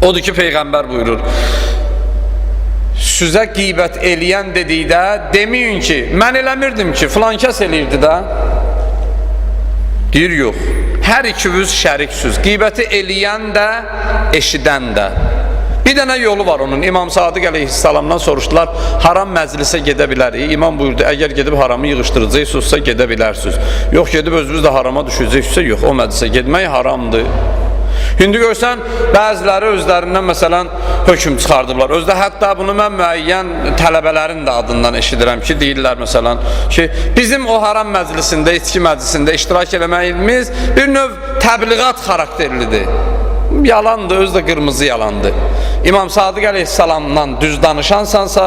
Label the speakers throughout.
Speaker 1: Odur ki Peyğəmbər buyurur, sizə qeybət eləyən dedikdə deməyin ki, mən eləmirdim ki, filan kəs eləyirdi də. Deyir, yox, hər ikiniz şəriksiniz, qeybəti eləyən də, eşidən də. Bir dənə yolu var onun. İmam Sadiq əleyhissalamdan soruşdular, haram məclisə gedə bilərik. İmam buyurdu, əgər gedib haramı yığışdıracaqsınızsa gedə bilərsiniz. Yox, gedib özünüz də harama düşəcəksinizsə, yox, o məclisə gedmək haramdır. İndi görsən, bəziləri özlərindən məsələn hökm çıxardıblar. Özdə hətta bunu mən müəyyən tələbələrin də adından eşidirəm ki, deyirlər məsələn ki, bizim o haram məclisində, içki məclisində iştirak eləməyimiz bir növ təbliğat xarakterlidir. Yalandır, özü də qırmızı yalandır. İmam Sadiq əleyhissalamdan düz danışansansa,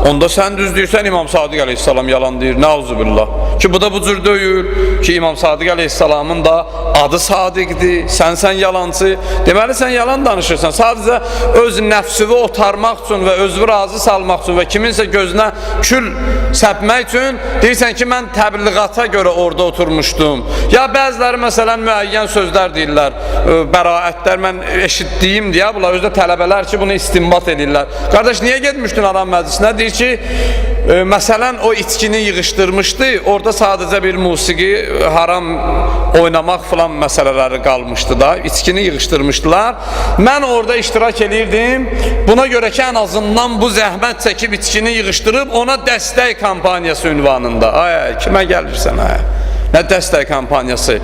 Speaker 1: onda sən düz deyirsən, İmam Sadiq əleyhissalam yalan deyir, nəuzubillah. Ki bu da bu cür deyil, ki İmam Sadiq əleyhissalamın da adı Sadiqdir, sən yalancı. Deməli, sən yalan danışırsan, sadəcə öz nəfsini otarmaq üçün və özünü razı salmaq üçün və kiminsə gözünə kül səpmək üçün deyirsən ki, mən təbliğata görə orada oturmuşdum. Ya bəziləri məsələn müəyyən sözlər deyirlər, bəraətlər mən eşitdiyim deyə, bunlar özdə tələbələr ki, bunu istinbat edirlər. Qardaş, niyə getmişdin haram məclisinə? Deyir ki, məsələn, o içkini yığışdırmışdı, orada sadəcə bir musiqi, haram oynamaq filan məsələləri qalmışdı da, içkini yığışdırmışdılar. Mən orada iştirak edirdim, buna görə ki, ən azından bu zəhmət çəkib içkini yığışdırıb ona dəstək kampaniyası ünvanında. Ay, kimə gəlirsən, ay? Nə dəstək kampaniyası?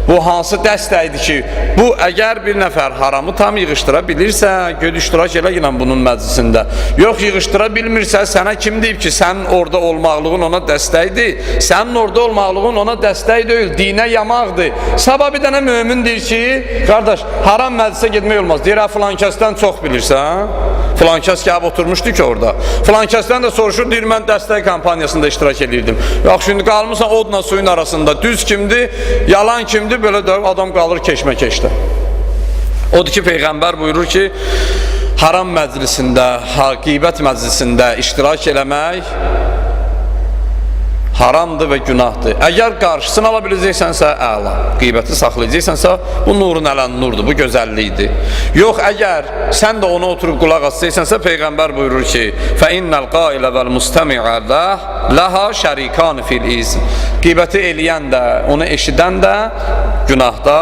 Speaker 1: Bu hansı dəstəkdir ki, bu əgər bir nəfər haramı tam yığışdıra bilirsə, göd iştirak elə ilə bunun məclisində. Yox, yığışdıra bilmirsə, sənə kim deyib ki, sənin orada olmaqlığın ona dəstəkdir? Sənin orada olmaqlığın ona dəstək deyil, dinə yamaqdır. Sabah bir dənə mömin deyir ki, qardaş, haram məclisə getmək olmaz. Deyir, filan kəsdən çox bilirsən, filan kəs gəlib oturmuşdu ki orada. Filan kəsdən də soruşur, deyir, mən dəstək kampaniyasında iştirak edirdim. Yox, şimdi qalmışsan odla suyun arasında. Düz kimdir, yalan kimdir, belə də adam qalır keşməkeşdə. Odur ki, Peyğəmbər buyurur ki, haram məclisində, qeybət məclisində iştirak eləmək haramdır və günahdır. Əgər qarşısını ala biləcəksənsə, əla. Qeybəti saxlayacaqsənsə, bu nurun ələn nurdur, bu gözəllikdir. Yox, əgər sən də ona oturub qulaq asacaqsənsə, Peyğəmbər buyurur ki, فَإِنَّ الْقَائِلَ وَالْمُسْتَمِعَ لَهَا شَرِيكَانِ فِي الْإِثْمِ Qeybəti eləyən də, onu eşidən də günahda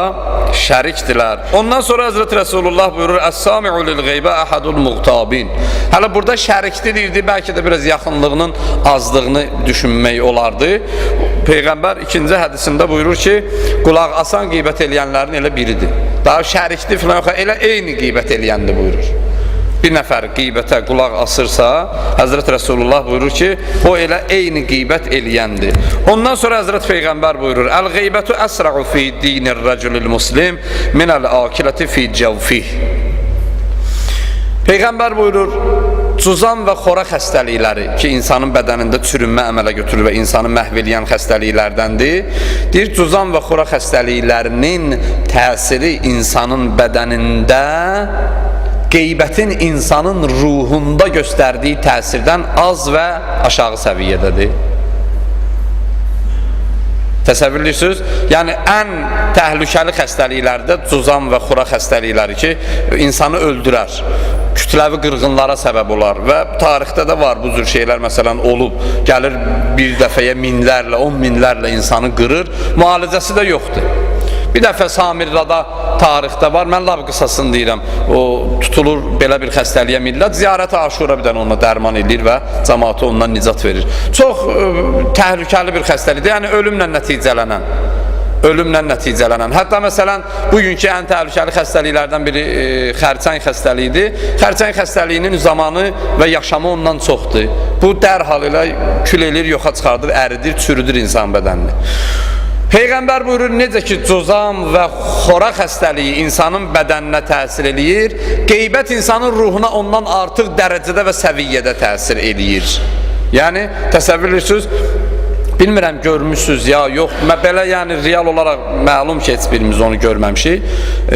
Speaker 1: şərikdirlər. Ondan sonra Həzrəti Rəsulullah buyurur, Əs-sami'u lil-qeybə əhədul muqtabin. Hələ burada şərikdir deyirdi, bəlkə də biraz yaxınlığının azlığını düşünmək olardı. Peyğəmbər ikinci hədisində buyurur ki, qulaq asan qeybət eləyənlərin elə biridir. Daha şərikdir filan yox, elə eyni qeybət eləyəndir buyurur. Bir nəfər qeybətə qulaq asırsa, Həzrət Rəsulullah buyurur ki, o elə eyni qeybət eləyəndir. Ondan sonra Həzrət Peyğəmbər buyurur, Əl-qeybətu əsra'u fi dinir rəculil muslim minəl-akiləti fi cəvfih. Peyğəmbər buyurur, cuzan və xora xəstəlikləri ki, insanın bədənində çürünmə əmələ götürür və insanı məhv eləyən xəstəliklərdəndir. Deyir, cuzan və xora xəstəliklərinin təsiri insanın bədənində qeybətin insanın ruhunda göstərdiyi təsirdən az və aşağı səviyyədədir. Təsəvvür edirsiniz? Yəni, ən təhlükəli xəstəliklərdə cuzan və xura xəstəlikləri ki, insanı öldürər, kütləvi qırğınlara səbəb olar və tarixdə də var bu cür şeylər, məsələn, olub, gəlir bir dəfəyə minlərlə, 10 minlərlə insanı qırır, müalicəsi də yoxdur. Bir dəfə Samirrada tarixdə var, mən lab qısasını deyirəm, o tutulur belə bir xəstəliyə millət, ziyarət-i aşura bir dənə onunla dərman edir və cəmaatı ondan nicat verir. Çox təhlükəli bir xəstəlikdir, yəni ölümlə nəticələnən. Hətta məsələn, bugünkü ən təhlükəli xəstəliklərdən biri xərçəng xəstəliyidir. Xərçəng xəstəliyinin zamanı və yaşamı ondan çoxdur. Bu dərhal elə kül elir, yoxa çıxardır, əridir, çürüdür insan bədənini. Peyğəmbər buyurur, necə ki, cozam və xora xəstəliyi insanın bədəninə təsir eləyir, qeybət insanın ruhuna ondan artıq dərəcədə və səviyyədə təsir eləyir. Yəni, təsəvvür edirsiniz, bilmirəm, görmüşsünüz ya, yox, belə yəni real olaraq məlum ki, heç birimiz onu görməmişik.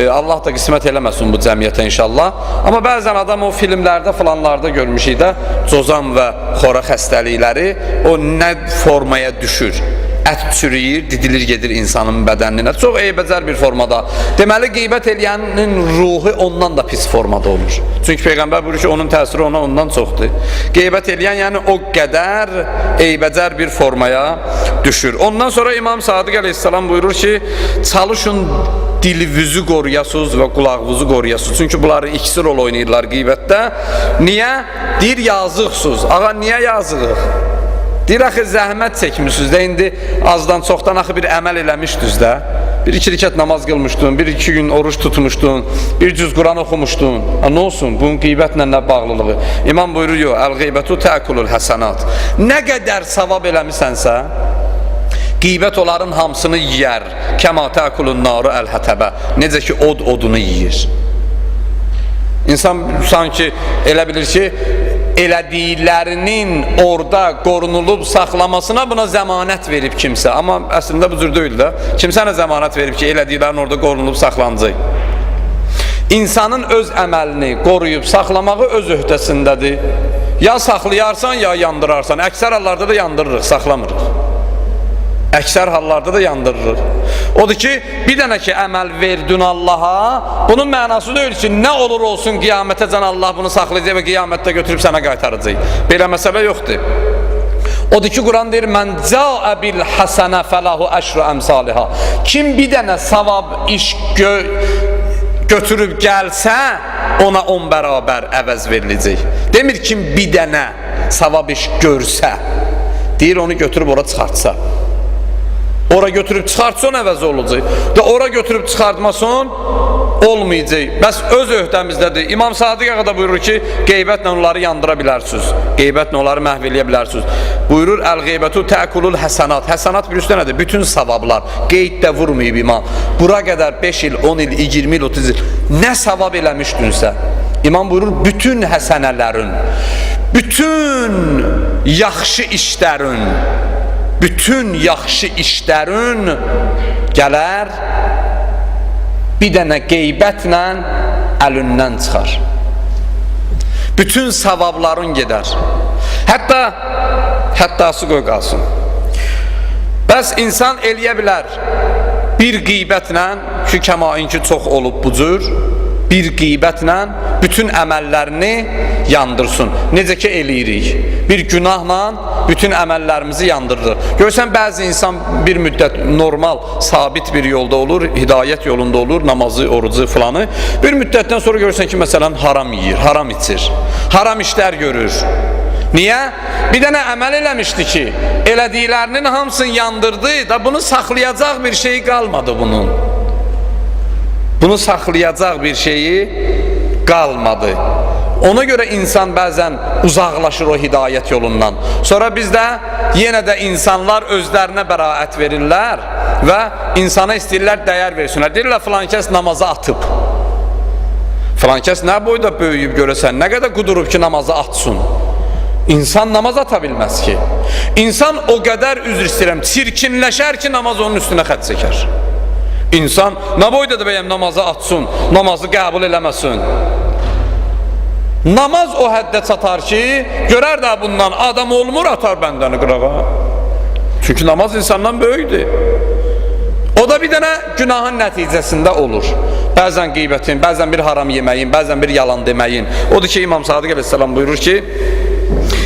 Speaker 1: Allah da qismət eləməsin bu cəmiyyətə inşallah. Amma bəzən adam o filmlərdə filanlarda görmüşük də, cozam və xora xəstəlikləri o nə formaya düşür. ət çürüyür, didilir gedir insanın bədəninə. Çox eybəcər bir formada. Deməli, qeybət eləyənin ruhu ondan da pis formada olur. Çünki Peyğəmbər buyurur ki, onun təsiri ona ondan çoxdur. Qeybət eləyən yəni o qədər eybəcər bir formaya düşür. Ondan sonra İmam Sadiq əleyhissalam buyurur ki, çalışın dilinizi qoruyasınız və qulağınızı qoruyasınız. Çünki bunları ikisi rol oynayırlar qeybətdə. Niyə? Deyir, yazıqsınız. Ağa, niyə yazığıq? Deyir, axı zəhmət çəkmişsiniz də, indi azdan çoxdan axı bir əməl eləmişdiniz də. Bir iki rükət namaz qılmışdın, bir iki gün oruç tutmuşdun, bir cüz Quran oxumuşdun. Nə olsun? Bunun qeybətlə nə bağlılığı? İmam buyurur, yox, əl-qeybətu təkulul həsənat. Nə qədər savab eləmisənsə, qeybət onların hamısını yiyər. Kəma təkulun naru əl-hətəbə. Necə ki, od odunu yiyir. İnsan sanki elə bilir ki, elədiklərinin orada qorunulub saxlamasına buna zəmanət verib kimsə. Amma əslində bu cür deyil də. Kimsə nə zəmanət verib ki, elədiklərin orada qorunulub saxlanacaq? İnsanın öz əməlini qoruyub saxlamağı öz öhdəsindədir. Ya saxlayarsan, ya yandırarsan. Əksər hallarda da yandırırıq, saxlamırıq. Əksər hallarda da yandırırıq. Odur ki, bir dənə ki, əməl verdin Allaha, bunun mənası deyil ki, nə olur olsun qiyamətəcən Allah bunu saxlayacaq və qiyamətdə götürüb sənə qaytaracaq. Belə məsələ yoxdur. Odur ki, Quran deyir, mən cəə bil həsənə fəlahu əşru əmsaliha. Kim bir dənə savab iş götürüb gəlsə, ona 10 bərabər əvəz veriləcək. Demir kim bir dənə savab iş görsə, deyir onu götürüb ora çıxartsa. Ora götürüb çıxartsan əvəzi olacaq. Və ora götürüb çıxartmasan olmayacaq. Bəs öz öhdəmizdədir. İmam Sadiq ağa da buyurur ki, qeybətlə onları yandıra bilərsiniz. Qeybətlə onları məhv eləyə bilərsiniz. Buyurur, əl-qeybətu təkulul həsənat. Həsənat bir üstə nədir? Bütün savablar. Qeyd də vurmayıb imam. Bura qədər 5 il, 10 il, 20 il, 30 il nə savab eləmişdinsə, imam buyurur, bütün həsənələrin, bütün yaxşı işlərin, bütün yaxşı işlərin gələr, bir dənə qeybətlə əlindən çıxar. Bütün savabların gedər. Həttası qoy qalsın. Bəs insan eləyə bilər, bir qeybətlə, ki kəmainki çox olub bu cür, bir qeybətlə bütün əməllərini yandırsın. Necə ki eləyirik. Bir günahla bütün əməllərimizi yandırırıq. Görürsən, bəzi insan bir müddət normal, sabit bir yolda olur, hidayət yolunda olur, namazı, orucu filanı. Bir müddətdən sonra görürsən ki, məsələn, haram yiyir, haram içir, haram işlər görür. Niyə? Bir dənə əməl eləmişdi ki, elədiklərinin hamısını yandırdı da bunu saxlayacaq bir şey qalmadı bunun. Bunu saxlayacaq bir şeyi qalmadı. Ona görə insan bəzən uzaqlaşır o hidayət yolundan. Sonra bizdə yenə də insanlar özlərinə bəraət verirlər və insana istəyirlər dəyər versinlər. Deyirlər, filan kəs namazı atıb. Filan kəs nə boyda böyüyüb görəsən, nə qədər qudurub ki, namazı atsın. İnsan namaz ata bilməz ki. İnsan o qədər, üzr istəyirəm, çirkinləşər ki, namaz onun üstünə xət çəkər. İnsan nə boyda da bəyəm namazı atsın, namazı qəbul eləməsin. Namaz o həddə çatar ki, görər də bundan adam olmur, atar bəndəni qırağa. Çünki namaz insandan böyükdür. O da bir dənə günahın nəticəsində olur. Bəzən qeybətin, bəzən bir haram yeməyin, bəzən bir yalan deməyin. Odur ki, İmam Sadiq əleyhissalam buyurur ki,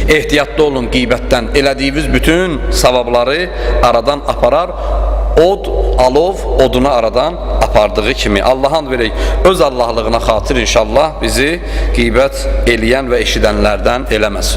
Speaker 1: ehtiyatlı olun qeybətdən. Elədiyiniz bütün savabları aradan aparar. Od, alov, odunu aradan apardığı kimi. Allah'ın verək, öz Allahlığına xatir inşallah bizi qeybət eləyən və eşidənlərdən eləməsin.